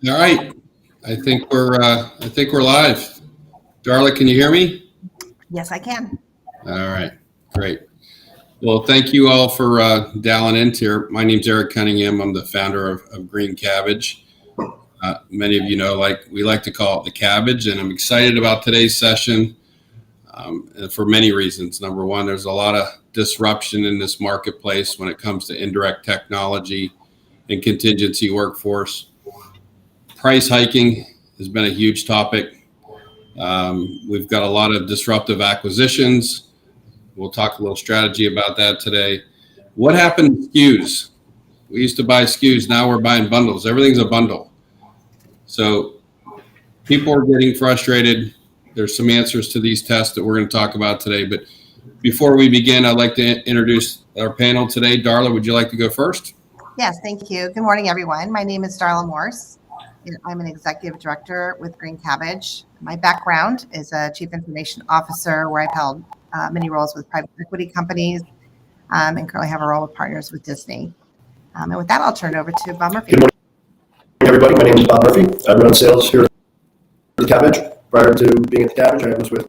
All right. I think we're live. Darla, can you hear me? Yes, I can. All right. Great. Well, thank you all for dialing in here. My name's Eric Cunningham. I'm the founder of Green Cabbage. Many of you know, we like to call it the Cabbage, and I'm excited about today's session and for many reasons. Number one, there's a lot of disruption in this marketplace when it comes to indirect technology and contingency workforce. Price hiking has been a huge topic. We've got a lot of disruptive acquisitions. We'll talk a little strategy about that today. What happened to SKUs? We used to buy SKUs. Now we're buying bundles. Everything's a bundle. So people are getting frustrated. There's some answers to these tests that we're going to talk about today. But before we begin, I'd like to introduce our panel today. Darla, would you like to go first? Yes, thank you. Good morning, everyone. My name is Darla Morse. I'm an executive director with Green Cabbage. My background is a chief information officer where I've held many roles with private equity companies and currently have a role with partners with Disney. And with that, I'll turn it over to Bob Murphy. Good morning, everybody. My name is Bob Murphy. I run sales here at the Cabbage. Prior to being at the Cabbage, I was with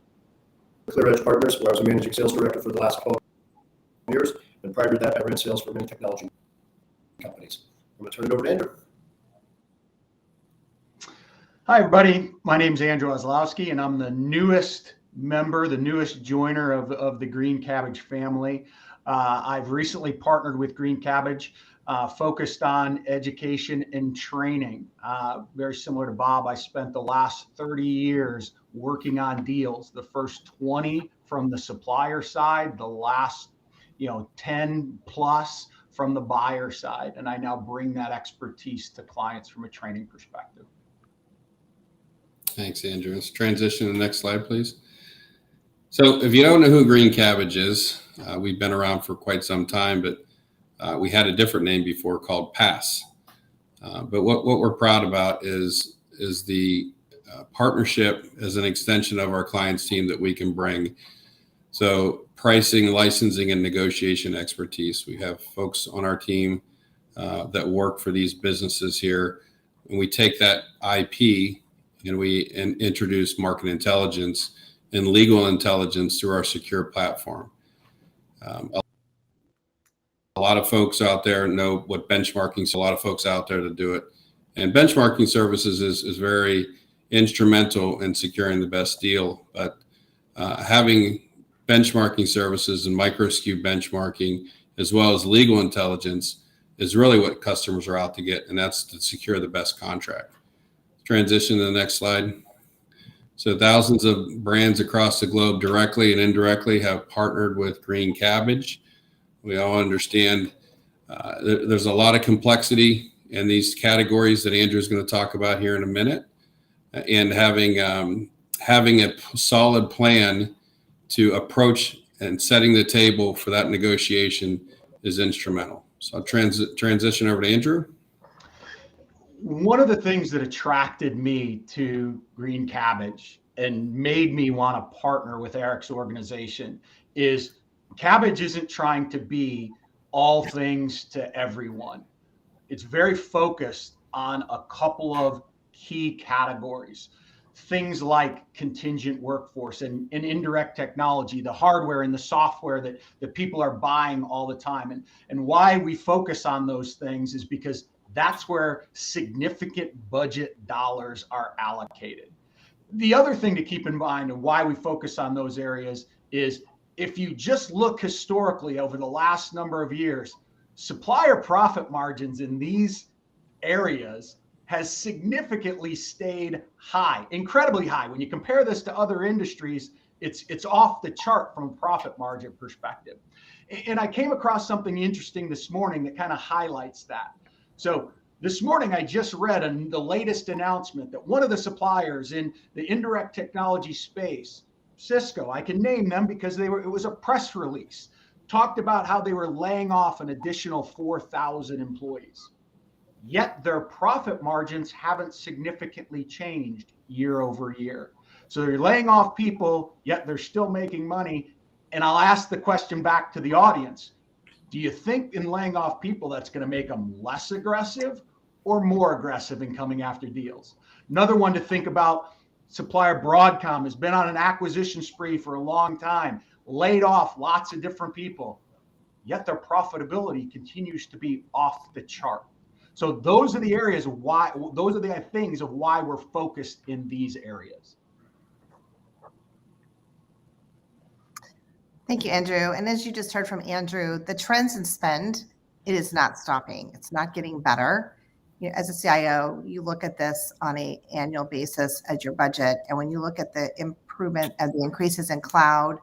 Clear Edge Partners, where I was a managing sales director for the last 12 years. And prior to that, I ran sales for many technology companies. I'm going to turn it over to Andrew. Hi, everybody. My name is Andrew Oslowski, and I'm the newest member, the newest joiner of the Green Cabbage family. I've recently partnered with Green Cabbage, focused on education and training. Very similar to Bob, I spent the last 30 years working on deals, the first 20 from the supplier side, the last 10 plus from the buyer side. And I now bring that expertise to clients from a training perspective. Thanks, Andrew. Let's transition to the next slide, please. So if you don't know who Green Cabbage is, we've been around for quite some time, but we had a different name before called Pass. But what we're proud about is the partnership as an extension of our clients team that we can bring. So pricing, licensing, and negotiation expertise. We have folks on our team that work for these businesses here, and we take that IP and we introduce market intelligence and legal intelligence through our secure platform. A lot of folks out there know what benchmarking is. A lot of folks out there to do it. And benchmarking services is very instrumental in securing the best deal. But having benchmarking services and micro SKU benchmarking, as well as legal intelligence, is really what customers are out to get, and that's to secure the best contract. Transition to the next slide. So thousands of brands across the globe directly and indirectly have partnered with Green Cabbage. We all understand there's a lot of complexity in these categories that Andrew's going to talk about here in a minute. And having a solid plan to approach and setting the table for that negotiation is instrumental. So I'll transition over to Andrew. One of the things that attracted me to Green Cabbage and made me want to partner with Eric's organization is Cabbage isn't trying to be all things to everyone. It's very focused on a couple of key categories. Things like contingent workforce and indirect technology, the hardware and the software that people are buying all the time. And why we focus on those things is because that's where significant budget dollars are allocated. The other thing to keep in mind and why we focus on those areas is if you just look historically over the last number of years, supplier profit margins in these areas has significantly stayed high, incredibly high. When you compare this to other industries, it's off the chart from a profit margin perspective. And I came across something interesting this morning that kind of highlights that. So this morning, I just read the latest announcement that one of the suppliers in the indirect technology space, Cisco, I can name them because it was a press release, talked about how they were laying off an additional 4,000 employees. Yet their profit margins haven't significantly changed year over year. So they're laying off people, yet they're still making money. And I'll ask the question back to the audience. Do you think in laying off people that's going to make them less aggressive or more aggressive in coming after deals. Another one to think about, supplier Broadcom has been on an acquisition spree for a long time, laid off lots of different people, yet their profitability continues to be off the chart. So those are the areas of why, those are the things of why we're focused in these areas. Thank you, Andrew. And as you just heard from Andrew, the trends in spend, it is not stopping. It's not getting better. You know, as a CIO, you look at this on an annual basis as your budget. And when you look at the improvement of the increases in cloud,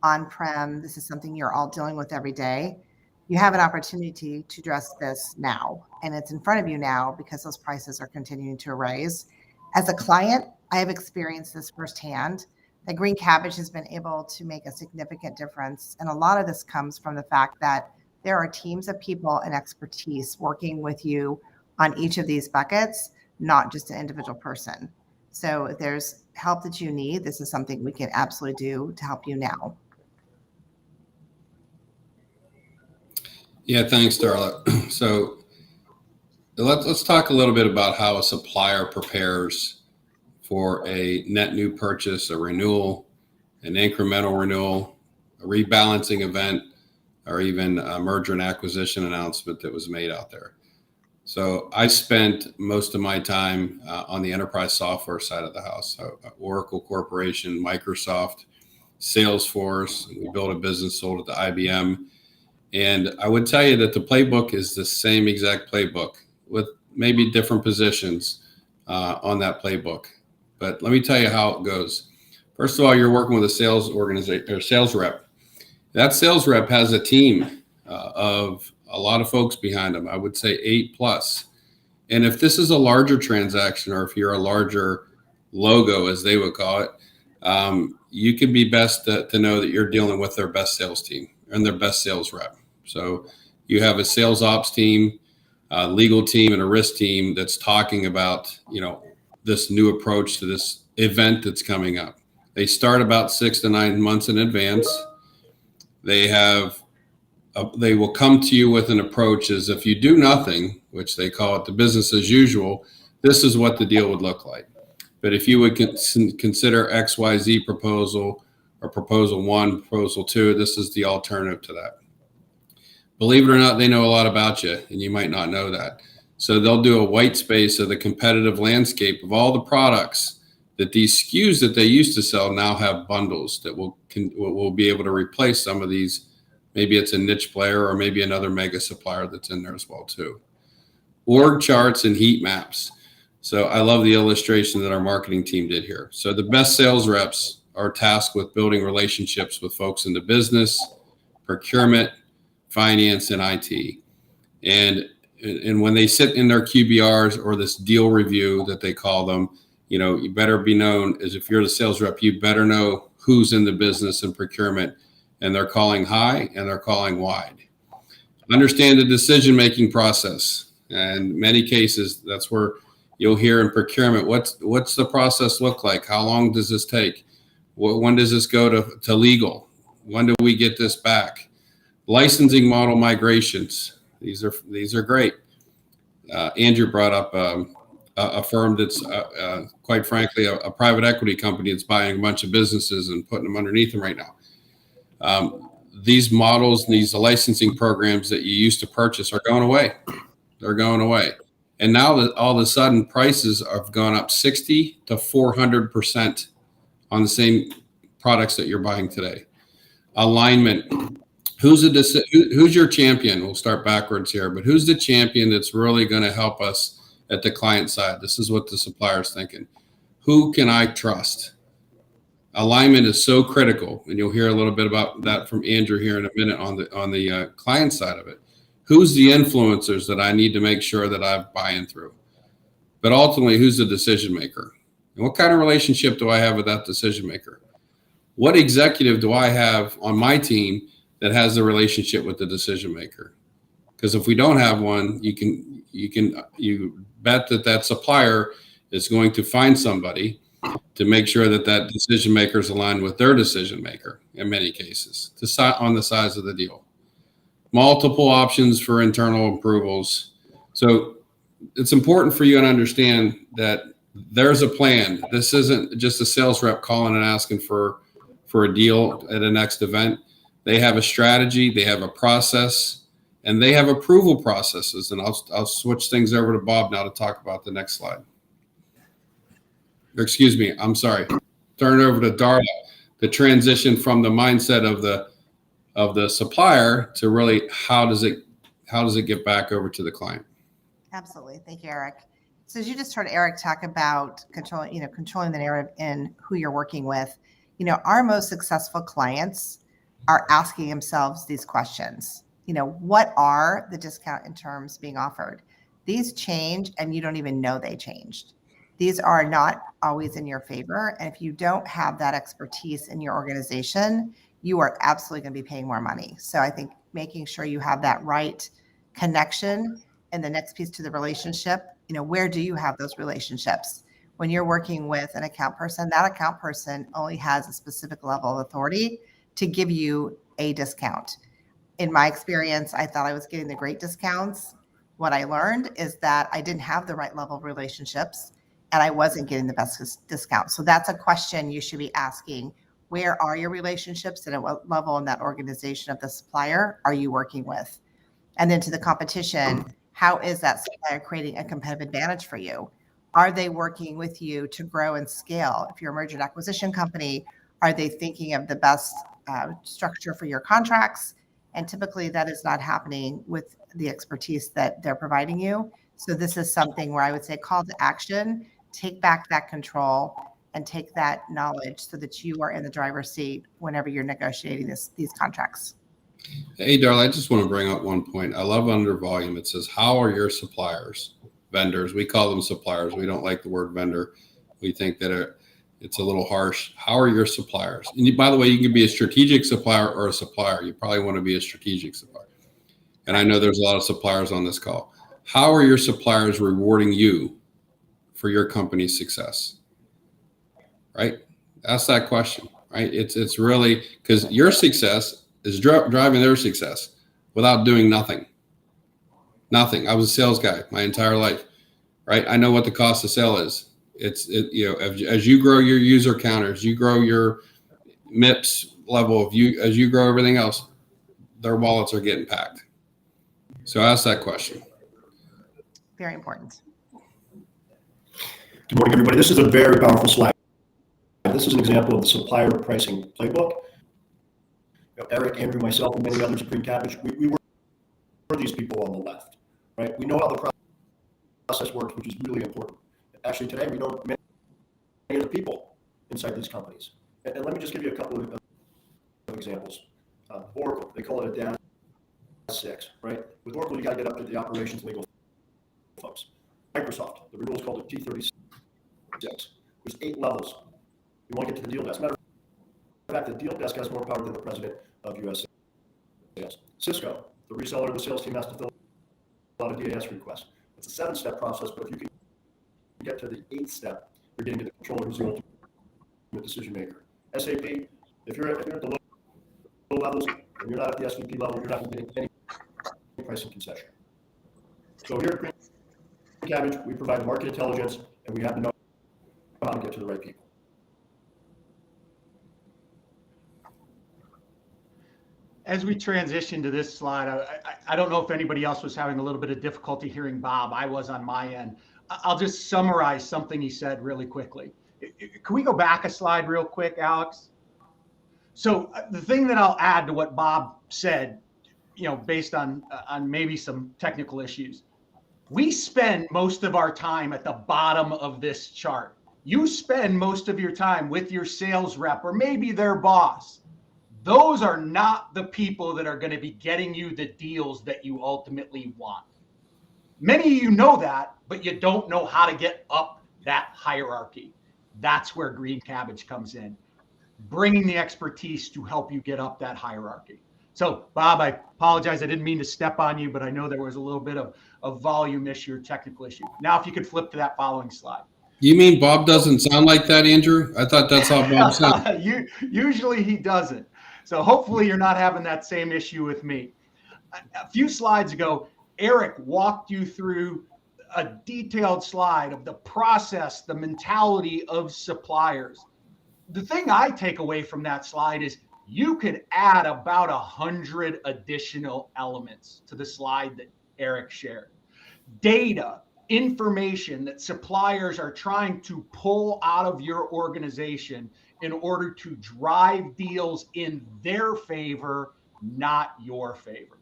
on-prem, this is something you're all dealing with every day. You have an opportunity to address this now. And it's in front of you now because those prices are continuing to rise. As a client, I have experienced this firsthand. That Green Cabbage has been able to make a significant difference. And a lot of this comes from the fact that there are teams of people and expertise working with you on each of these buckets, not just an individual person. So if there's help that you need, this is something we can absolutely do to help you now. Yeah, thanks, Darla. So let's talk a little bit about how a supplier prepares for a net new purchase, a renewal, an incremental renewal, a rebalancing event, or even a merger and acquisition announcement that was made out there. So I spent most of my time on the enterprise software side of the house. So Oracle Corporation, Microsoft, Salesforce. We built a business, sold it to IBM. And I would tell you that the playbook is the same exact playbook with maybe different positions on that playbook. But let me tell you how it goes. First of all, you're working with a sales organization or sales rep. That sales rep has a team of a lot of folks behind them. I would say 8+. And if this is a larger transaction, or if you're a larger logo, as they would call it, you can be best to know that you're dealing with their best sales team and their best sales rep. So you have a sales ops team, legal team, and a risk team that's talking about, you know, this new approach to this event that's coming up. They start about 6 to 9 months in advance. They will come to you with an approach as if you do nothing, which they call it the business as usual. This is what the deal would look like. But if you would consider XYZ proposal or proposal 1, proposal 2, this is the alternative to that. Believe it or not, they know a lot about you, and you might not know that. So they'll do a white space of the competitive landscape of all the products that these SKUs that they used to sell now have bundles that will be able to replace some of these. Maybe it's a niche player or maybe another mega supplier that's in there as well too. Org charts and heat maps. So I love the illustration that our marketing team did here. So the best sales reps are tasked with building relationships with folks in the business, procurement, finance, and IT. And when they sit in their QBRs or this deal review that they call them, you know, you better be known as, if you're the sales rep, you better know who's in the business and procurement, and they're calling high and they're calling wide. Understand the decision-making process. And in many cases, that's where you'll hear in procurement, what's the process look like? How long does this take? When does this go to legal? When do we get this back? Licensing model migrations. These are great. Andrew brought up a firm that's quite frankly a private equity company that's buying a bunch of businesses and putting them underneath them right now. These models, these licensing programs that you used to purchase are going away. They're going away. And now that all of a sudden prices have gone up 60 to 400% on the same products that you're buying today. Alignment. Who's your champion? We'll start backwards here, but who's the champion that's really going to help us at the client side? This is what the supplier's thinking. Who can I trust? Alignment is so critical, and you'll hear a little bit about that from Andrew here in a minute on the client side of it. Who's the influencers that I need to make sure that I buy in through? But ultimately, who's the decision maker? And what kind of relationship do I have with that decision maker? What executive do I have on my team that has a relationship with the decision maker? Because if we don't have one, you bet that supplier is going to find somebody to make sure that decision maker is aligned with their decision maker in many cases on the size of the deal. Multiple options for internal approvals. So it's important for you to understand that there's a plan. This isn't just a sales rep calling and asking for a deal at a next event. They have a strategy, they have a process, and they have approval processes. And I'll switch things over to Bob now to talk about the next slide. Or excuse me, I'm sorry. Turn it over to Darla. The transition from the mindset of the supplier to really how does it get back over to the client? Absolutely. Thank you, Eric. So as you just heard Eric talk about controlling the narrative in who you're working with, our most successful clients are asking themselves these questions. What are the discount in terms being offered? These change and you don't even know they changed. These are not always in your favor. And if you don't have that expertise in your organization, you are absolutely going to be paying more money. So I think making sure you have that right connection and the next piece to the relationship, where do you have those relationships? When you're working with an account person, that account person only has a specific level of authority to give you a discount. In my experience, I thought I was getting the great discounts. What I learned is that I didn't have the right level of relationships and I wasn't getting the best discount. So that's a question you should be asking. Where are your relationships and at what level in that organization of the supplier are you working with? And then to the competition, how is that supplier creating a competitive advantage for you? Are they working with you to grow and scale? If you're a merger and acquisition company, are they thinking of the best structure for your contracts? And typically that is not happening with the expertise that they're providing you. So this is something where I would say call to action, take back that control and take that knowledge so that you are in the driver's seat whenever you're negotiating these contracts. Hey, Darla, I just want to bring up one point. I love under volume. It says, how are your suppliers? Vendors. We call them suppliers. We don't like the word vendor. We think that it's a little harsh. How are your suppliers? And by the way, you can be a strategic supplier or a supplier. You probably want to be a strategic supplier. And I know there's a lot of suppliers on this call. How are your suppliers rewarding you for your company's success? Right? Ask that question, right? It's really because your success is driving their success without doing nothing. Nothing. I was a sales guy my entire life, right? I know what the cost of sale is. As you grow your user counters, you grow your MIPS level of as you grow everything else, their wallets are getting packed. So ask that question. Very important. Good morning, everybody. This is a very powerful slide. This is an example of the supplier pricing playbook. Eric, Andrew, myself, and many others at Green Cabbage, we were these people on the left, right? We know how the process works, which is really important. Actually, today, we know many of the people inside these companies. And let me just give you a couple of examples. Oracle, they call it a DAS 6, right? With Oracle, you got to get up to the operations legal folks. Microsoft, the renewal is called a T36. There's 8 levels. You want to get to the deal desk. Matter of fact, the deal desk has more power than the president of US sales. Cisco, the reseller, the sales team has to fill out a DAS request. It's a 7-step process, but if you can get to the 8th step, you're getting to the controller who's the ultimate decision maker. SAP, if you're at the low levels and you're not at the SVP level, you're not getting any pricing concession. So here at Green Cabbage, we provide market intelligence and we have to know how to get to the right people. As we transition to this slide, I don't know if anybody else was having a little bit of difficulty hearing Bob. I was on my end. I'll just summarize something he said really quickly. Can we go back a slide real quick, Alex? So the thing that I'll add to what Bob said, based on maybe some technical issues, we spend most of our time at the bottom of this chart. You spend most of your time with your sales rep or maybe their boss. Those are not the people that are going to be getting you the deals that you ultimately want. Many of you know that, but you don't know how to get up that hierarchy. That's where Green Cabbage comes in, bringing the expertise to help you get up that hierarchy. So, Bob, I apologize. I didn't mean to step on you, but I know there was a little bit of a volume issue or technical issue. Now, if you could flip to that following slide. You mean Bob doesn't sound like that, Andrew? I thought that's how Bob sounds. Usually he doesn't. So hopefully you're not having that same issue with me. A few slides ago, Eric walked you through a detailed slide of the process, the mentality of suppliers. The thing I take away from that slide is you could add about 100 additional elements to the slide that Eric shared. Data, information that suppliers are trying to pull out of your organization in order to drive deals in their favor, not your favor.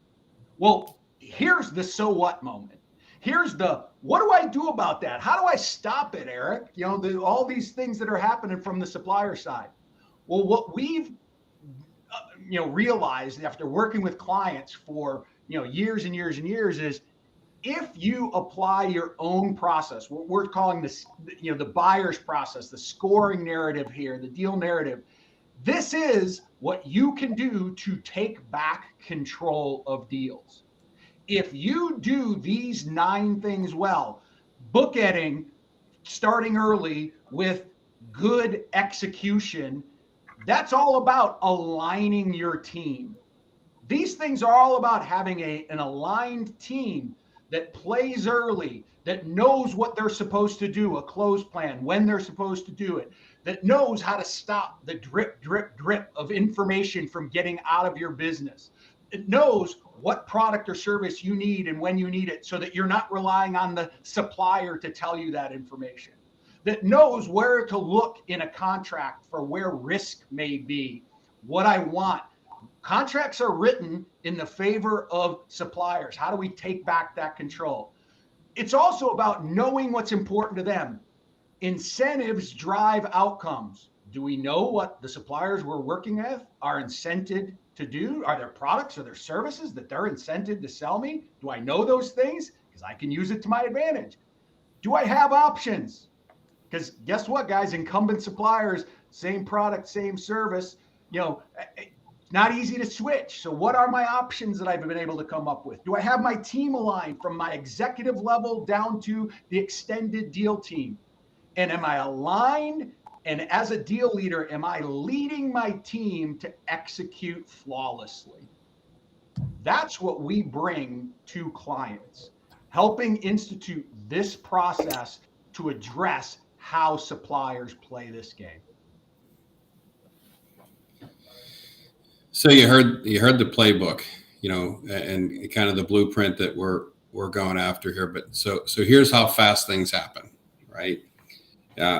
Well, here's the so what moment. Here's the what do I do about that? How do I stop it, Eric? All these things that are happening from the supplier side. Well, what we've realized after working with clients for years and years and years is if you apply your own process, what we're calling this, the buyer's process, the scoring narrative here, the deal narrative, this is what you can do to take back control of deals. If you do these 9 things well, bookending, starting early with good execution, that's all about aligning your team. These things are all about having an aligned team that plays early, that knows what they're supposed to do, a close plan, when they're supposed to do it, that knows how to stop the drip, drip, drip of information from getting out of your business. It knows what product or service you need and when you need it so that you're not relying on the supplier to tell you that information. That knows where to look in a contract for where risk may be, what I want. Contracts are written in the favor of suppliers. How do we take back that control? It's also about knowing what's important to them. Incentives drive outcomes. Do we know what the suppliers we're working with are incented to do? Are there products or there services that they're incented to sell me? Do I know those things? Because I can use it to my advantage. Do I have options? Because guess what, guys? Incumbent suppliers, same product, same service, it's not easy to switch. So what are my options that I've been able to come up with? Do I have my team aligned from my executive level down to the extended deal team? And am I aligned? And as a deal leader, am I leading my team to execute flawlessly? That's what we bring to clients, helping institute this process to address how suppliers play this game. So you heard the playbook, and kind of the blueprint that we're going after here. But so here's how fast things happen, right?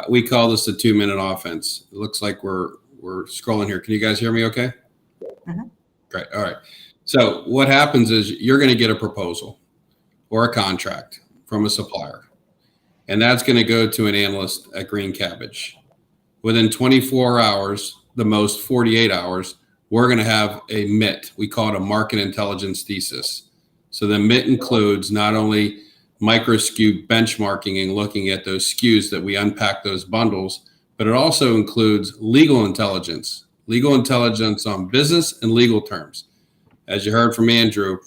We call this the 2-minute offense. It looks like we're scrolling here. Can you guys hear me okay? Mhm. Great. All right. So what happens is you're going to get a proposal or a contract from a supplier, and that's going to go to an analyst at Green Cabbage. Within 24 hours, the most 48 hours, we're going to have a MIT. We call it a market intelligence thesis. So the MIT includes not only micro SKU benchmarking and looking at those SKUs that we unpack those bundles, but it also includes legal intelligence on business and legal terms. As you heard from Andrew,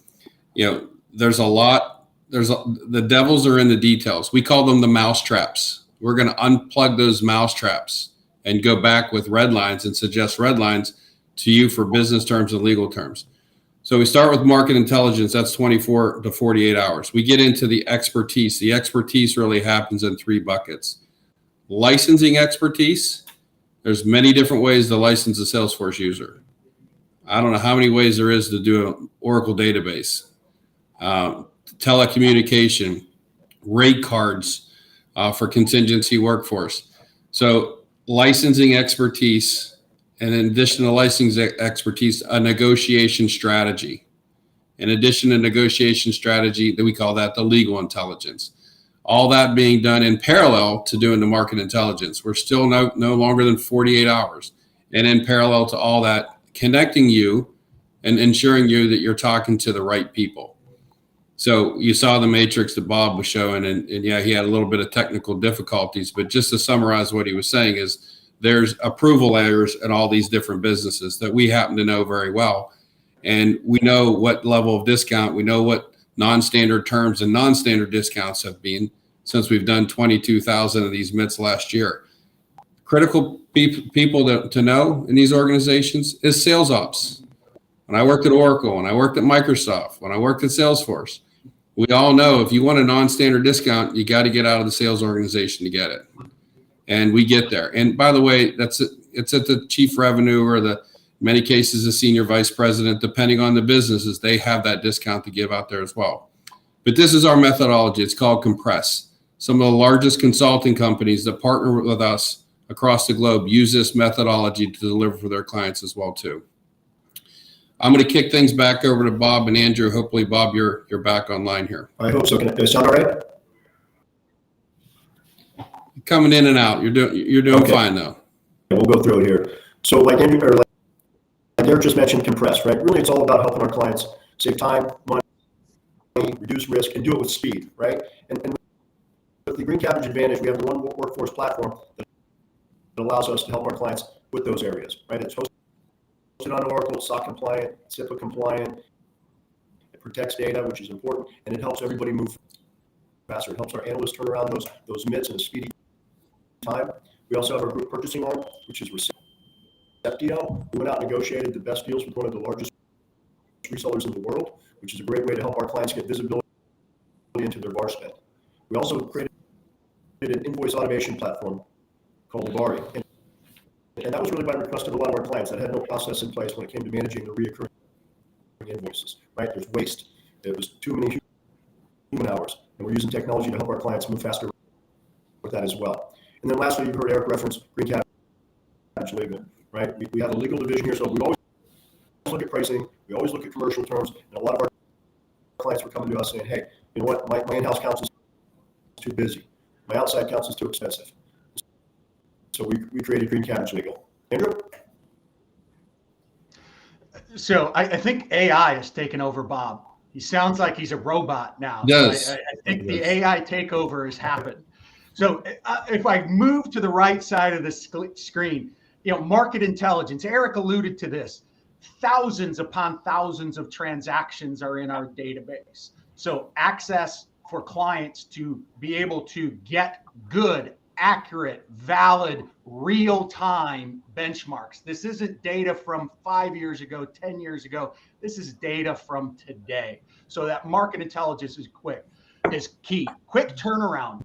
there's a lot. The devils are in the details. We call them the mouse traps. We're going to unplug those mouse traps and go back with red lines and suggest red lines to you for business terms and legal terms. So we start with market intelligence. That's 24 to 48 hours. We get into the expertise. The expertise really happens in 3 buckets. Licensing expertise. There's many different ways to license a Salesforce user. I don't know how many ways there is to do an Oracle database. Telecommunication, rate cards for contingency workforce. So licensing expertise, and in addition to licensing expertise, a negotiation strategy. In addition to negotiation strategy, that we call that the legal intelligence. All that being done in parallel to doing the market intelligence. We're still no longer than 48 hours. And in parallel to all that, connecting you and ensuring you that you're talking to the right people. So you saw the matrix that Bob was showing, and yeah, he had a little bit of technical difficulties, but just to summarize what he was saying is there's approval layers in all these different businesses that we happen to know very well. And we know what level of discount, we know what non-standard terms and non-standard discounts have been since we've done 22,000 of these MITs last year. Critical people to know in these organizations is sales ops. When I worked at Oracle, when I worked at Microsoft, when I worked at Salesforce, we all know if you want a non-standard discount, you got to get out of the sales organization to get it. And we get there. And by the way, it's at the chief revenue or in many cases, the senior vice president, depending on the businesses, they have that discount to give out there as well. But this is our methodology. It's called Compress. Some of the largest consulting companies that partner with us across the globe use this methodology to deliver for their clients as well too. I'm going to kick things back over to Bob and Andrew. Hopefully, Bob, you're back online here. I hope so. Can I sound all right? Coming in and out. You're doing okay. Fine though. We'll go through it here. So like Andrew or like Eric just mentioned, Compress, right? Really, it's all about helping our clients save time, money, reduce risk, and do it with speed, right? And with the Green Cabbage Advantage, we have the one workforce platform that allows us to help our clients with those areas, right? It's hosted on Oracle, SOC compliant, CIPA compliant. It protects data, which is important, and it helps everybody move faster. It helps our analysts turn around those MITs in a speedy time. We also have our group purchasing arm, which is Receptio. We went out and negotiated the best deals with one of the largest resellers in the world, which is a great way to help our clients get visibility into their VAR spend. We also created an invoice automation platform called Labari. And that was really by request of a lot of our clients that had no process in place when it came to managing the reoccurring invoices, right? There's waste. It was too many human hours. And we're using technology to help our clients move faster with that as well. And then lastly, you heard Eric reference Green Cabbage Legal, right? We have a legal division here, so we always look at pricing. We always look at commercial terms. And a lot of our clients were coming to us saying, hey, you know what, my in-house counsel is too busy. My outside counsel is too expensive. So we created Green Cabbage Legal. Andrew? So I think AI has taken over Bob. He sounds like he's a robot now. Yes. So I think the AI takeover has happened. So if I move to the right side of the screen, market intelligence, Eric alluded to this. Thousands upon thousands of transactions are in our database. So access for clients to be able to get good, accurate, valid, real-time benchmarks. This isn't data from 5 years ago, 10 years ago. This is data from today. So that market intelligence is key. Quick turnaround.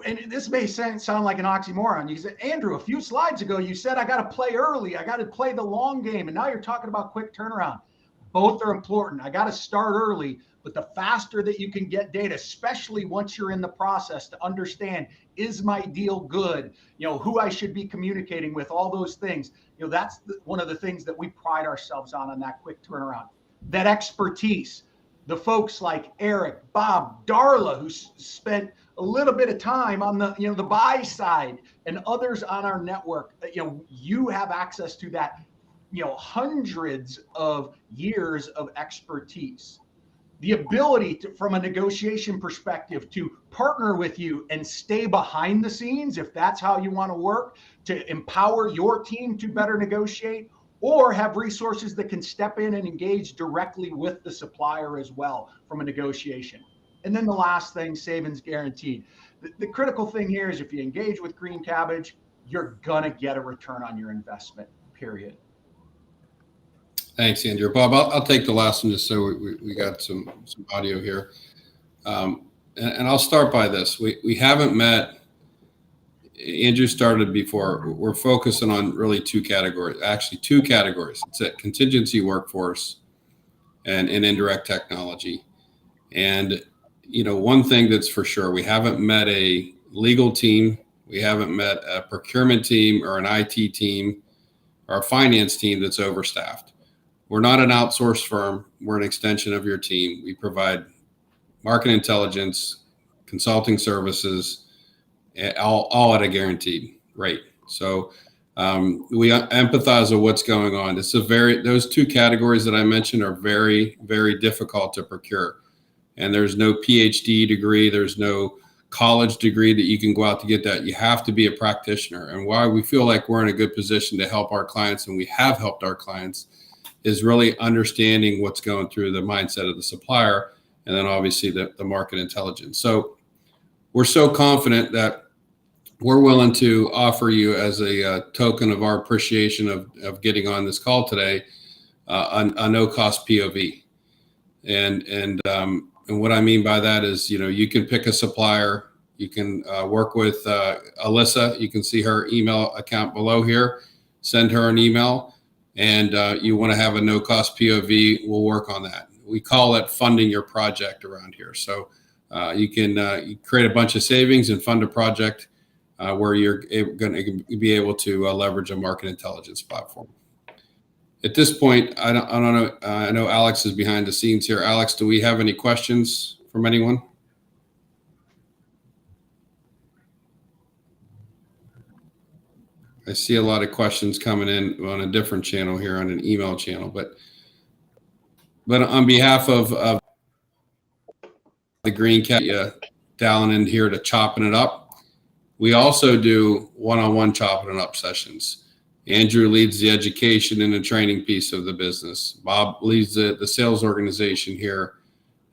And this may sound like an oxymoron. You said, Andrew, a few slides ago, you said, I got to play early. I got to play the long game. And now you're talking about quick turnaround. Both are important. I got to start early, but the faster that you can get data, especially once you're in the process to understand, is my deal good? Who I should be communicating with, all those things. That's one of the things that we pride ourselves on that quick turnaround. That expertise, the folks like Eric, Bob, Darla, who spent a little bit of time on the buy side, and others on our network. You have access to that, hundreds of years of expertise. The ability to, from a negotiation perspective, to partner with you and stay behind the scenes, if that's how you want to work, to empower your team to better negotiate, or have resources that can step in and engage directly with the supplier as well from a negotiation. And then the last thing, savings guaranteed. The critical thing here is if you engage with Green Cabbage, you're going to get a return on your investment, period. Thanks, Andrew. Bob, I'll take the last one just so we got some audio here. And I'll start by this. We haven't met, Andrew started before, we're focusing on really two categories. It's a contingency workforce and indirect technology. And one thing that's for sure, we haven't met a legal team, we haven't met a procurement team or an IT team or a finance team that's overstaffed. We're not an outsourced firm. We're an extension of your team. We provide market intelligence, consulting services, all at a guaranteed rate. So we empathize with what's going on. Those two categories that I mentioned are very, very difficult to procure. And there's no PhD degree, there's no college degree that you can go out to get that. You have to be a practitioner. And why we feel like we're in a good position to help our clients, and we have helped our clients, is really understanding what's going through the mindset of the supplier, and then obviously the market intelligence. So we're so confident that we're willing to offer you, as a token of our appreciation of getting on this call today, a no-cost POV. And what I mean by that is, you can pick a supplier. You can work with Alyssa. You can see her email account below here. Send her an email, and you want to have a no-cost POV. We'll work on that. We call it funding your project around here. So you can create a bunch of savings and fund a project where you're going to be able to leverage a market intelligence platform. At this point, I don't know. I know Alex is behind the scenes here. Alex, do we have any questions from anyone? I see a lot of questions coming in on a different channel here, on an email channel, but on behalf of the Green Cat, dialing in here to Chopping It Up, we also do one-on-one Chopping It Up sessions. Andrew leads the education and the training piece of the business. Bob leads the sales organization here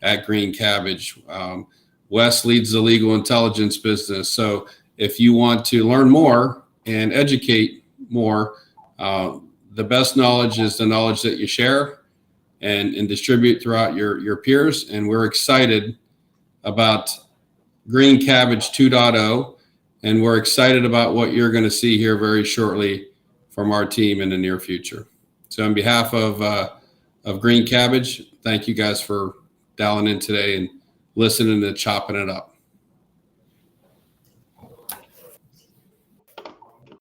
at Green Cabbage. Wes leads the legal intelligence business. So if you want to learn more and educate more, the best knowledge is the knowledge that you share and distribute throughout your peers. And we're excited about Green Cabbage 2.0, and we're excited about what you're going to see here very shortly from our team in the near future. So on behalf of Green Cabbage, thank you guys for dialing in today and listening to Chopping It Up.